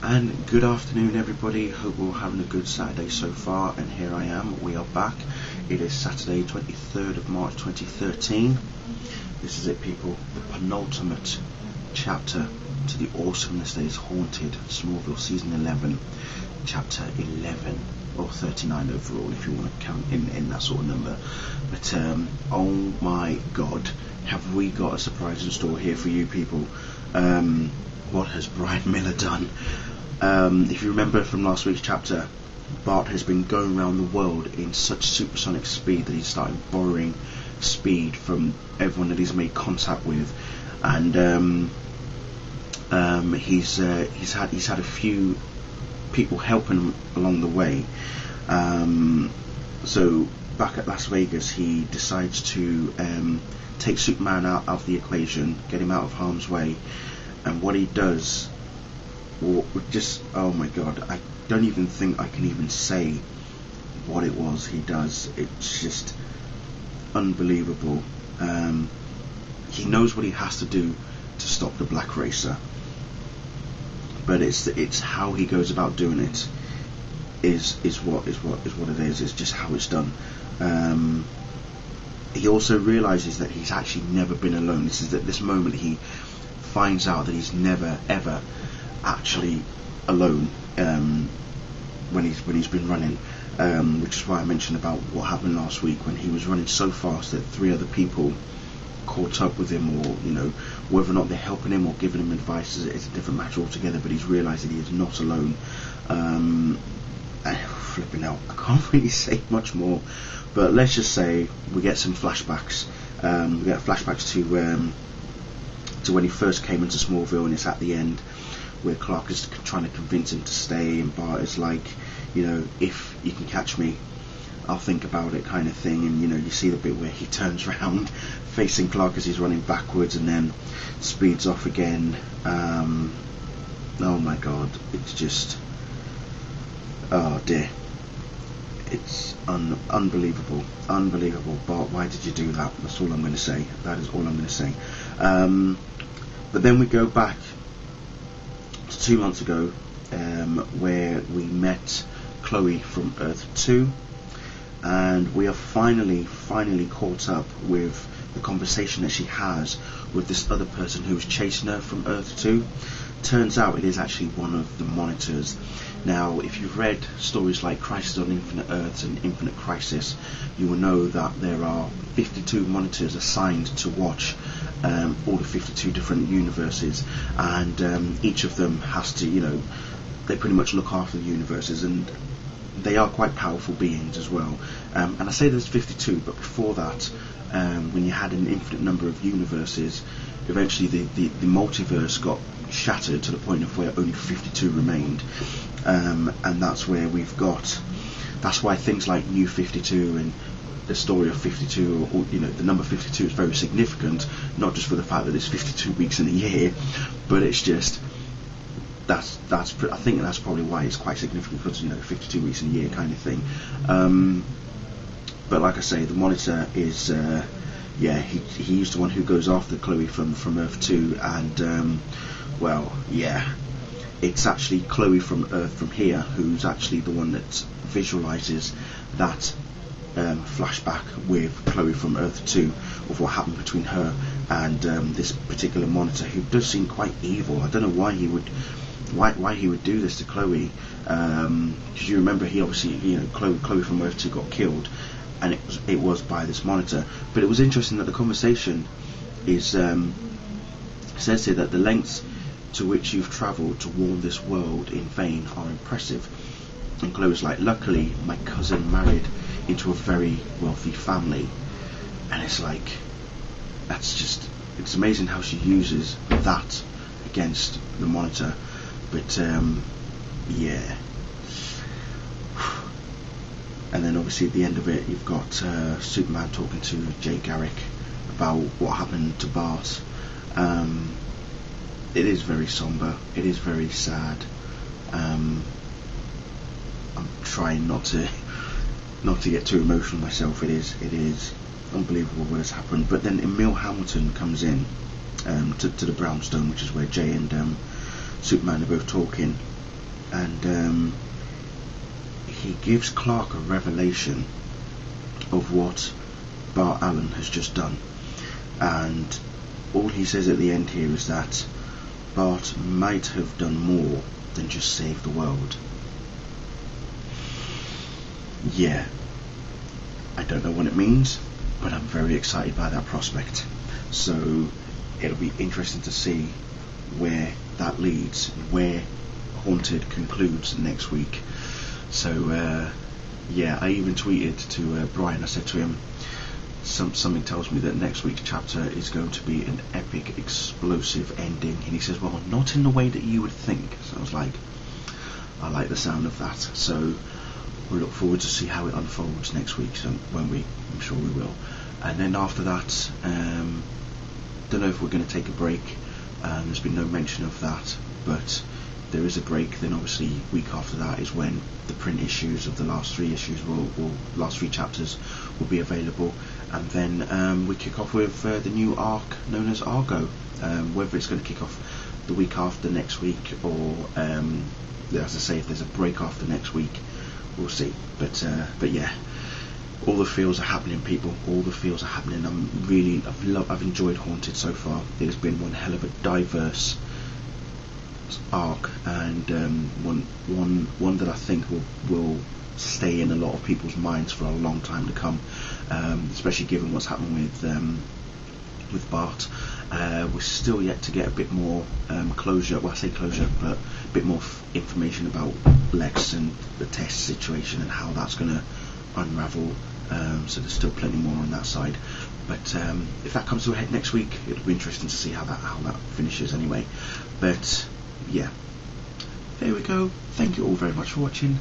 And good afternoon everybody, hope we're all having a good Saturday so far, and here I am, we are back. It is Saturday 23rd of March 2013. This is it people, the penultimate chapter to the awesomeness that is Haunted, Smallville Season 11, Chapter 11, or 39 overall if you want to count in that sort of number. But oh my god, have we got a surprise in store here for you people. What has Brian Miller done? If you remember from last week's chapter, Bart has been going around the world in such supersonic speed that he's started borrowing speed from everyone that he's made contact with, and he's had a few people helping him along the way. So back at Las Vegas, he decides to take Superman out of the equation, get him out of harm's way, and what he does, just, oh my god, I don't even think I can even say what it was he does. It's just unbelievable. He knows what he has to do to stop the Black Racer, but it's how he goes about doing it is what it is. It's just how it's done. He also realizes that he's actually never been alone. This is at this moment he finds out that he's never ever actually alone when he's been running, which is why I mentioned about what happened last week when he was running so fast that 3 other people caught up with him, or whether or not they're helping him or giving him advice is a different matter altogether, but he's realised that he is not alone. Flipping out, I can't really say much more, but let's just say we get some flashbacks. We get flashbacks to when he first came into Smallville, and it's at the end where Clark is trying to convince him to stay, and Bart is like, if you can catch me, I'll think about it, kind of thing. And you see the bit where he turns around facing Clark as he's running backwards and then speeds off again. Oh my god, it's just, oh dear, it's unbelievable. Bart, why did you do that? That's all I'm going to say. That is all I'm going to say. But then we go back to 2 months ago, where we met Chloe from Earth 2, and we are finally caught up with the conversation that she has with this other person who's chasing her from Earth 2. Turns out it is actually one of the monitors. Now, if you've read stories like Crisis on Infinite Earths and Infinite Crisis, you will know that there are 52 monitors assigned to watch all the 52 different universes, and each of them has to, they pretty much look after the universes, and they are quite powerful beings as well. And I say there's 52, but before that, when you had an infinite number of universes, eventually the multiverse got shattered to the point of where only 52 remained, and that's where that's why things like New 52 and the story of 52, or the number 52 is very significant, not just for the fact that there's 52 weeks in a year, but it's just I think that's probably why it's quite significant, because 52 weeks in a year kind of thing. But like I say, the monitor is he's the one who goes after Chloe from Earth 2, and it's actually Chloe from Earth from here who's actually the one that visualizes that flashback with Chloe from Earth 2 of what happened between her and this particular monitor, who does seem quite evil. I don't know why he would do this to Chloe, because you remember he obviously, Chloe from Earth 2 got killed, and it was by this monitor. But it was interesting that the conversation is says here that the lengths to which you've travelled to warn this world in vain are impressive. And Chloe's like, luckily my cousin married into a very wealthy family. And it's like, it's amazing how she uses that against the monitor. But yeah. And then obviously at the end of it, you've got Superman talking to Jay Garrick about what happened to Bart. It is very somber, it is very sad. I'm trying not to get too emotional myself. It is unbelievable what has happened. But then Emil Hamilton comes in to the brownstone, which is where Jay and Superman are both talking, and he gives Clark a revelation of what Bart Allen has just done, and all he says at the end here is that Bart might have done more than just save the world. Yeah, I don't know what it means, but I'm very excited by that prospect. So it'll be interesting to see where that leads, where Haunted concludes next week. So yeah, I even tweeted to Brian. I said to him, something tells me that next week's chapter is going to be an epic, explosive ending. And he says, well, not in the way that you would think. So I was like, I like the sound of that. So we'll look forward to see how it unfolds next week. So I'm sure we will. And then after that, don't know if we're going to take a break. There's been no mention of that, but there is a break. Then obviously week after that is when the print issues of the last 3 issues last 3 chapters will be available, and then we kick off with the new arc known as Argo. Whether it's going to kick off the week after next week, or as I say, if there's a break after next week, we'll see. But yeah, all the feels are happening, people. All the feels are happening. I've enjoyed Haunted so far. It has been one hell of a diverse arc, and one that I think will stay in a lot of people's minds for a long time to come, especially given what's happened with Bart. We're still yet to get a bit more closure. Well, I say closure, but a bit more information about Lex and the test situation and how that's going to unravel. So there's still plenty more on that side. But if that comes to a head next week, it'll be interesting to see how that finishes anyway. But yeah, there we go. Thank you all very much for watching.